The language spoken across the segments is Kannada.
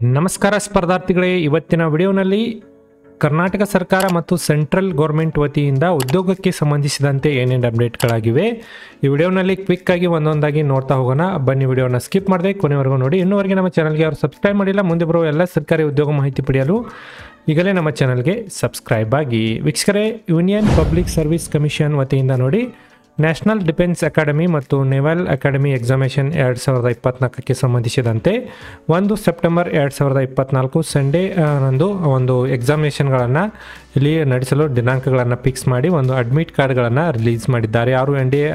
ನಮಸ್ಕಾರ ಸ್ಪರ್ಧಾರ್ಥಿಗಳೇ, ಇವತ್ತಿನ ವಿಡಿಯೋನಲ್ಲಿ ಕರ್ನಾಟಕ ಸರ್ಕಾರ ಮತ್ತು ಸೆಂಟ್ರಲ್ ಗೌರ್ಮೆಂಟ್ ವತಿಯಿಂದ ಉದ್ಯೋಗಕ್ಕೆ ಸಂಬಂಧಿಸಿದಂತೆ ಏನೇನು ಅಪ್ಡೇಟ್ಗಳಾಗಿವೆ ಈ ವಿಡಿಯೋನಲ್ಲಿ ಕ್ವಿಕ್ ಆಗಿ ಒಂದೊಂದಾಗಿ ನೋಡ್ತಾ ಹೋಗೋಣ. ಬನ್ನಿ, ವಿಡಿಯೋನ ಸ್ಕಿಪ್ ಮಾಡದೆ ಕೊನೆವರೆಗೂ ನೋಡಿ. ಇನ್ನೂವರೆಗೆ ನಮ್ಮ ಚಾನಲ್ಗೆ ಯಾರು ಸಬ್ಸ್ಕ್ರೈಬ್ ಮಾಡಿಲ್ಲ, ಮುಂದೆ ಬರುವ ಎಲ್ಲ ಸರ್ಕಾರಿ ಉದ್ಯೋಗ ಮಾಹಿತಿ ಪಡೆಯಲು ಈಗಲೇ ನಮ್ಮ ಚಾನಲ್ಗೆ ಸಬ್ಸ್ಕ್ರೈಬ್ ಆಗಿ. ವೀಕ್ಷಕರೇ, ಯೂನಿಯನ್ ಪಬ್ಲಿಕ್ ಸರ್ವಿಸ್ ಕಮಿಷನ್ ವತಿಯಿಂದ ನೋಡಿ, ನ್ಯಾಷನಲ್ ಡಿಫೆನ್ಸ್ ಅಕಾಡೆಮಿ ಮತ್ತು ನೇವಲ್ ಅಕಾಡೆಮಿ ಎಕ್ಸಾಮಿನೇಷನ್ 2024ಕ್ಕೆ ಸಂಬಂಧಿಸಿದಂತೆ 1 ಸೆಪ್ಟೆಂಬರ್ 2024 ಸಂಡೇ ನಂದು ಒಂದು ಎಕ್ಸಾಮಿನೇಷನ್ಗಳನ್ನು ಇಲ್ಲಿ ನಡೆಸಲು ದಿನಾಂಕಗಳನ್ನು ಫಿಕ್ಸ್ ಮಾಡಿ ಒಂದು ಅಡ್ಮಿಟ್ ಕಾರ್ಡ್ಗಳನ್ನು ರಿಲೀಸ್ ಮಾಡಿದ್ದಾರೆ. ಯಾರು NDA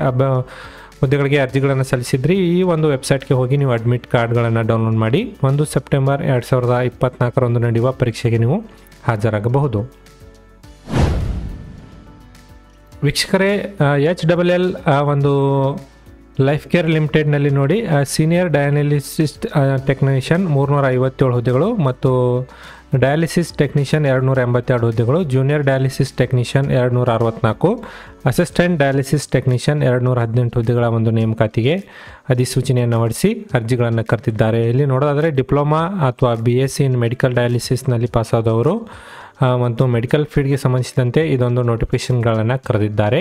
ಹುದ್ದೆಗಳಿಗೆ ಅರ್ಜಿಗಳನ್ನು ಸಲ್ಲಿಸಿದ್ರಿ, ಈ ಒಂದು ವೆಬ್ಸೈಟ್ಗೆ ಹೋಗಿ ನೀವು ಅಡ್ಮಿಟ್ ಕಾರ್ಡ್ಗಳನ್ನು ಡೌನ್ಲೋಡ್ ಮಾಡಿ 1 ಸೆಪ್ಟೆಂಬರ್ 2024 ನಡೆಯುವ ಪರೀಕ್ಷೆಗೆ ನೀವು ಹಾಜರಾಗಬಹುದು. ವೀಕ್ಷಕರೇ, HLL ಒಂದು ಲೈಫ್ ಕೇರ್ ಲಿಮಿಟೆಡ್ನಲ್ಲಿ ನೋಡಿ, ಸೀನಿಯರ್ ಡಯಾಲಿಸಿಸ್ಟ್ ಟೆಕ್ನಿಷಿಯನ್ 357 ಹುದ್ದೆಗಳು ಮತ್ತು ಡಯಾಲಿಸಿಸ್ ಟೆಕ್ನಿಷಿಯನ್ 282 ಹುದ್ದೆಗಳು, junior dialysis technician 264, assistant dialysis technician 218 ಹುದ್ದೆಗಳ ಒಂದು ನೇಮಕಾತಿಗೆ ಅಧಿಸೂಚನೆಯನ್ನು ಹೊರಡಿಸಿ ಅರ್ಜಿಗಳನ್ನು ಕರೆದಿದ್ದಾರೆ. ಇಲ್ಲಿ ನೋಡೋದಾದರೆ ಡಿಪ್ಲೊಮಾ ಅಥವಾ BSc ಇನ್ ಮೆಡಿಕಲ್ ಡಯಾಲಿಸಿಸ್ನಲ್ಲಿ ಪಾಸಾದವರು ಮತ್ತು ಮೆಡಿಕಲ್ ಫೀಲ್ಡ್ಗೆ ಸಂಬಂಧಿಸಿದಂತೆ ಇದೊಂದು ನೋಟಿಫಿಕೇಷನ್ಗಳನ್ನು ಕರೆದಿದ್ದಾರೆ.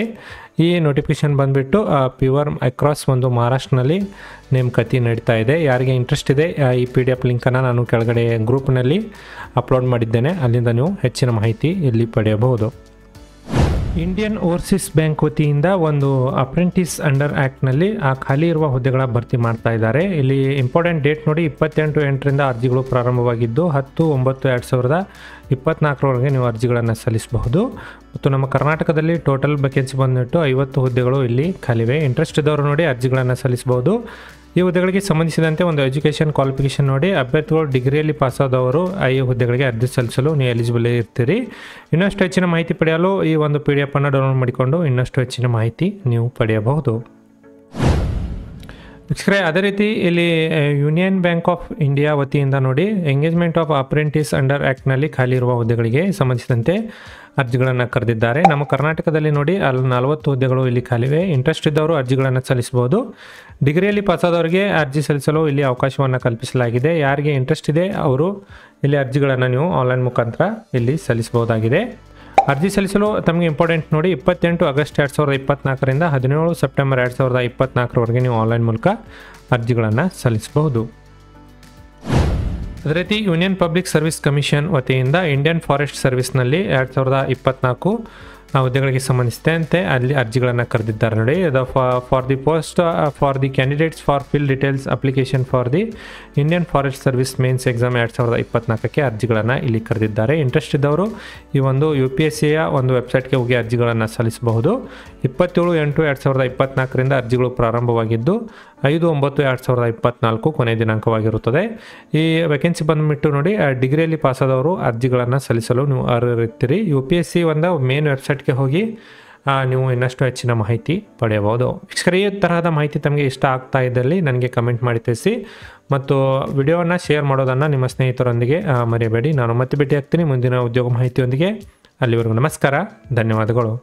ಈ ನೋಟಿಫಿಕೇಷನ್ ಬಂದುಬಿಟ್ಟು ಪ್ಯೂರ್ ಅಕ್ರಾಸ್ ಒಂದು ಮಹಾರಾಷ್ಟ್ರನಲ್ಲಿ ನೇಮಕಾತಿ ನಡೀತಾ ಇದೆ. ಯಾರಿಗೆ ಇಂಟ್ರೆಸ್ಟ್ ಇದೆ, ಈ PDF ಲಿಂಕನ್ನು ನಾನು ಕೆಳಗಡೆ ಗ್ರೂಪ್ನಲ್ಲಿ ಅಪ್ಲೋಡ್ ಮಾಡಿದ್ದೇನೆ, ಅಲ್ಲಿಂದ ನೀವು ಹೆಚ್ಚಿನ ಮಾಹಿತಿ ಇಲ್ಲಿ ಪಡೆಯಬಹುದು. ಇಂಡಿಯನ್ ಓವರ್ಸೀಸ್ ಬ್ಯಾಂಕ್ ವತಿಯಿಂದ ಒಂದು ಅಪ್ರೆಂಟಿಸ್ ಅಂಡರ್ ಆ್ಯಕ್ಟ್ನಲ್ಲಿ ಖಾಲಿ ಇರುವ ಹುದ್ದೆಗಳ ಭರ್ತಿ ಮಾಡ್ತಾ ಇದ್ದಾರೆ. ಇಲ್ಲಿ ಇಂಪಾರ್ಟೆಂಟ್ ಡೇಟ್ ನೋಡಿ, 28/8 ಅರ್ಜಿಗಳು ಪ್ರಾರಂಭವಾಗಿದ್ದು 10/9/2024 ನೀವು ಅರ್ಜಿಗಳನ್ನು ಸಲ್ಲಿಸಬಹುದು. ಮತ್ತು ನಮ್ಮ ಕರ್ನಾಟಕದಲ್ಲಿ ಟೋಟಲ್ ವೇಕೆನ್ಸಿ ಬಂದುಬಿಟ್ಟು 50 ಹುದ್ದೆಗಳು ಇಲ್ಲಿ ಖಾಲಿವೆ. ಇಂಟ್ರೆಸ್ಟ್ ಇದ್ದವರು ನೋಡಿ ಅರ್ಜಿಗಳನ್ನು ಸಲ್ಲಿಸಬಹುದು. ಈ ಹುದ್ದೆಗಳಿಗೆ ಸಂಬಂಧಿಸಿದಂತೆ ಒಂದು ಎಜುಕೇಷನ್ ಕ್ವಾಲಿಫಿಕೇಷನ್ ನೋಡಿ, ಅಭ್ಯರ್ಥಿಗಳು ಡಿಗ್ರಿಯಲ್ಲಿ ಪಾಸಾದವರು ಈ ಹುದ್ದೆಗಳಿಗೆ ಅರ್ಜಿ ಸಲ್ಲಿಸಲು ನೀವು ಎಲಿಜಿಬಲ್ ಇರ್ತೀರಿ. ಇನ್ನಷ್ಟು ಹೆಚ್ಚಿನ ಮಾಹಿತಿ ಪಡೆಯಲು ಈ ಒಂದು PDF ಅನ್ನು ಡೌನ್ಲೋಡ್ ಮಾಡಿಕೊಂಡು ಇನ್ನಷ್ಟು ಹೆಚ್ಚಿನ ಮಾಹಿತಿ ನೀವು ಪಡೆಯಬಹುದು. ವೀಕ್ಷಕರೇ, ಅದೇ ರೀತಿ ಇಲ್ಲಿ ಯೂನಿಯನ್ ಬ್ಯಾಂಕ್ ಆಫ್ ಇಂಡಿಯಾ ವತಿಯಿಂದ ನೋಡಿ, ಎಂಗೇಜ್ಮೆಂಟ್ ಆಫ್ ಅಪ್ರೆಂಟಿಸ್ ಅಂಡರ್ ಆ್ಯಕ್ಟ್ನಲ್ಲಿ ಖಾಲಿ ಇರುವ ಹುದ್ದೆಗಳಿಗೆ ಸಂಬಂಧಿಸಿದಂತೆ ಅರ್ಜಿಗಳನ್ನು ಕರೆದಿದ್ದಾರೆ. ನಮ್ಮ ಕರ್ನಾಟಕದಲ್ಲಿ ನೋಡಿ ಅಲ್ಲಿ 40 ಹುದ್ದೆಗಳು ಇಲ್ಲಿ ಖಾಲಿವೆ. ಇಂಟ್ರೆಸ್ಟ್ ಇದ್ದವರು ಅರ್ಜಿಗಳನ್ನು ಸಲ್ಲಿಸಬಹುದು. ಡಿಗ್ರಿಯಲ್ಲಿ ಪಾಸಾದವರಿಗೆ ಅರ್ಜಿ ಸಲ್ಲಿಸಲು ಇಲ್ಲಿ ಅವಕಾಶವನ್ನು ಕಲ್ಪಿಸಲಾಗಿದೆ. ಯಾರಿಗೆ ಇಂಟ್ರೆಸ್ಟ್ ಇದೆ ಅವರು ಇಲ್ಲಿ ಅರ್ಜಿಗಳನ್ನು ನೀವು ಆನ್ಲೈನ್ ಮುಖಾಂತರ ಇಲ್ಲಿ ಸಲ್ಲಿಸಬಹುದಾಗಿದೆ. ಅರ್ಜಿ ಸಲ್ಲಿಸಲು ತಮಗೆ ಇಂಪಾರ್ಟೆಂಟ್ ನೋಡಿ, 28 ಆಗಸ್ಟ್ 2024 17 ಸೆಪ್ಟೆಂಬರ್ 2024 ನೀವು ಆನ್ಲೈನ್ ಮೂಲಕ ಅರ್ಜಿಗಳನ್ನು ಸಲ್ಲಿಸಬಹುದು. ಅದೇ ರೀತಿ ಯೂನಿಯನ್ ಪಬ್ಲಿಕ್ ಸರ್ವಿಸ್ ಕಮಿಷನ್ ವತಿಯಿಂದ ಇಂಡಿಯನ್ ಫಾರೆಸ್ಟ್ ಸರ್ವಿಸ್ನಲ್ಲಿ 2024 ಹುದ್ದೆಗಳಿಗೆ ಸಂಬಂಧಿಸಿದಂತೆ ಅಲ್ಲಿ ಅರ್ಜಿಗಳನ್ನು ಕರೆದಿದ್ದಾರೆ ನೋಡಿ. For the post for the candidates for fill details application for the Indian forest service mains exam 2024ಕ್ಕೆ ಅರ್ಜಿಗಳನ್ನು ಇಲ್ಲಿ ಕರೆದಿದ್ದಾರೆ. ಇಂಟ್ರೆಸ್ಟ್ ಇದ್ದವರು ಈ ಒಂದು UPSCಯ ಒಂದು ವೆಬ್ಸೈಟ್ಗೆ ಹೋಗಿ ಅರ್ಜಿಗಳನ್ನು ಸಲ್ಲಿಸಬಹುದು. 27/8/2024 ಅರ್ಜಿಗಳು ಪ್ರಾರಂಭವಾಗಿದ್ದು 5/9/2024 ಕೊನೆಯ ದಿನಾಂಕವಾಗಿರುತ್ತದೆ. ಈ ವೇಕೆನ್ಸಿ ಬಂದುಬಿಟ್ಟು ನೋಡಿ, ಡಿಗ್ರಿಯಲ್ಲಿ ಪಾಸಾದವರು ಅರ್ಜಿಗಳನ್ನು ಸಲ್ಲಿಸಲು ನೀವು ಅರ್ಹರಿರ್ತೀರಿ. UPSC ಒಂದು ಮೇನ್ ವೆಬ್ಸೈಟ್ಗೆ ಹೋಗಿ ನೀವು ಇನ್ನಷ್ಟು ಹೆಚ್ಚಿನ ಮಾಹಿತಿ ಪಡೆಯಬಹುದು. ವೀಕ್ಷಕರೇ, ಈ ತರಹದ ಮಾಹಿತಿ ತಮಗೆ ಇಷ್ಟ ಆಗ್ತಾ ಇದ್ದಲ್ಲಿ ನನಗೆ ಕಮೆಂಟ್ ಮಾಡಿ ತಿಳಿಸಿ ಮತ್ತು ವಿಡಿಯೋವನ್ನು ಶೇರ್ ಮಾಡೋದನ್ನು ನಿಮ್ಮ ಸ್ನೇಹಿತರೊಂದಿಗೆ ಮರೆಯಬೇಡಿ. ನಾನು ಮತ್ತೆ ಭೇಟಿ ಆಗ್ತೀನಿ ಮುಂದಿನ ಉದ್ಯೋಗ ಮಾಹಿತಿಯೊಂದಿಗೆ. ಅಲ್ಲಿವರೆಗೂ ನಮಸ್ಕಾರ, ಧನ್ಯವಾದಗಳು.